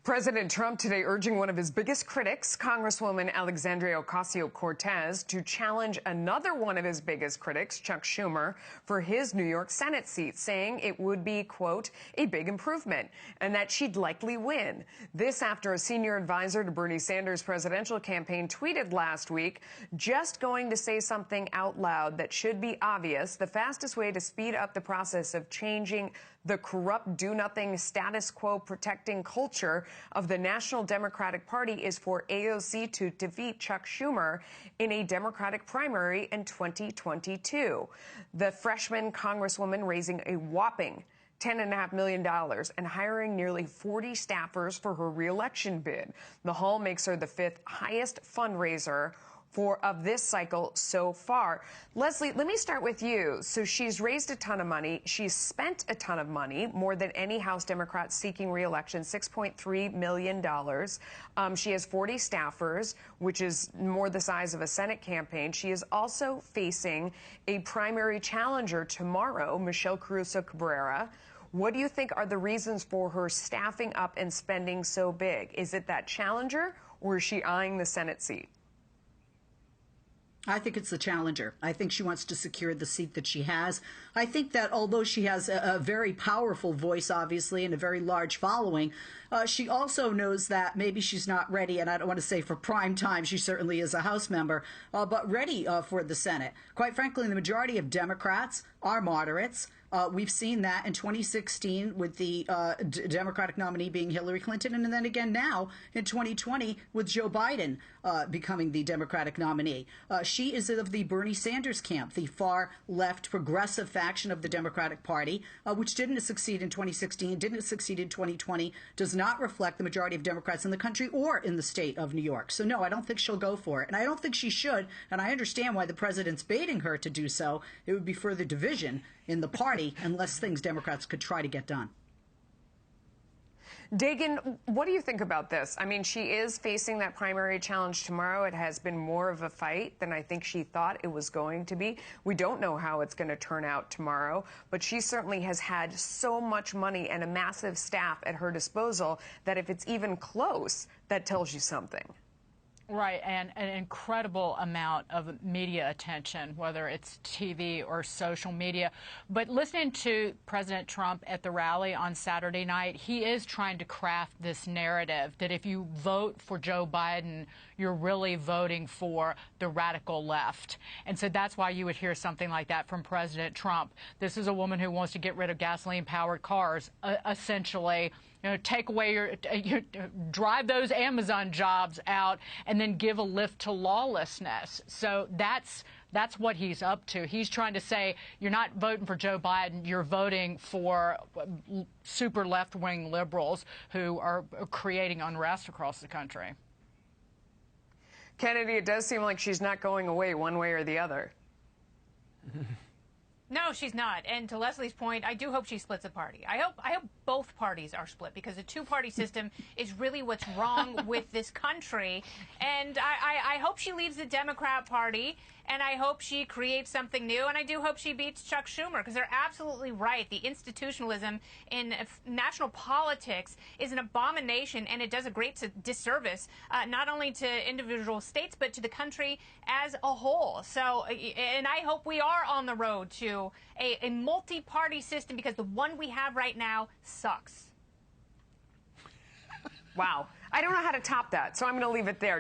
President Trump today urging one of his biggest critics, Congresswoman Alexandria Ocasio-Cortez, to challenge another one of his biggest critics, Chuck Schumer, for his New York Senate seat, saying it would be, quote, a big improvement and that she'd likely win. This after a senior advisor to Bernie Sanders' presidential campaign tweeted last week, just going to say something out loud that should be obvious, the fastest way to speed up the process of changing the corrupt, do-nothing, status quo protecting culture of the National Democratic Party is for AOC to defeat Chuck Schumer in a Democratic primary in 2022. The freshman congresswoman raising a whopping $10.5 million and hiring nearly 40 staffers for her reelection bid. The haul makes her the fifth highest fundraiser of this cycle so far. Leslie, let me start with you. So she's raised a ton of money. She's spent a ton of money, more than any House Democrat seeking re-election, $6.3 million. She has 40 staffers, which is more the size of a Senate campaign. She is also facing a primary challenger tomorrow, Michelle Caruso Cabrera. What do you think are the reasons for her staffing up and spending so big? Is it that challenger, or is she eyeing the Senate seat? I think it's the challenger. I think she wants to secure the seat that she has. I think that although she has a very powerful voice, obviously, and a very large following, she also knows that maybe she's not ready, and I don't want to say for prime time, she certainly is a House member, but ready for the Senate. Quite frankly, the majority of Democrats are moderates. We've seen that in 2016 with the Democratic nominee being Hillary Clinton, and then again now in 2020 with Joe Biden becoming the Democratic nominee. She is of the Bernie Sanders camp, the far left progressive faction of the Democratic Party, which didn't succeed in 2016, didn't succeed in 2020, does not reflect the majority of Democrats in the country or in the state of New York. So no, I don't think she'll go for it. And I don't think she should. And I understand why the president's baiting her to do so. It would be further division in the party and less things Democrats could try to get done. Dagen, what do you think about this? I mean, she is facing that primary challenge tomorrow. It has been more of a fight than I think she thought it was going to be. We don't know how it's going to turn out tomorrow, but she certainly has had so much money and a massive staff at her disposal that if it's even close, that tells you something. Right, and an incredible amount of media attention, whether it's TV or social media. But listening to President Trump at the rally on Saturday night, he is trying to craft this narrative that if you vote for Joe Biden, you're really voting for the radical left. And so that's why you would hear something like that from President Trump. This is a woman who wants to get rid of gasoline-powered cars, essentially. You know, take away drive those Amazon jobs out and then give a lift to lawlessness. So that's what he's up to. He's trying to say you're not voting for Joe Biden, you're voting for super left-wing liberals who are creating unrest across the country. Kennedy, it does seem like she's not going away one way or the other. No, she's not. And to Leslie's point, I do hope she splits the party. I hope both parties are split, because a two-party system is really what's wrong with this country. And I hope she leaves the Democrat Party, and I hope she creates something new, and I do hope she beats Chuck Schumer, because they're absolutely right. The institutionalism in national politics is an abomination, and it does a great disservice, not only to individual states, but to the country as a whole. So, and I hope we are on the road to a multi-party system, because the one we have right now sucks. Wow. I don't know how to top that, so I'm going to leave it there.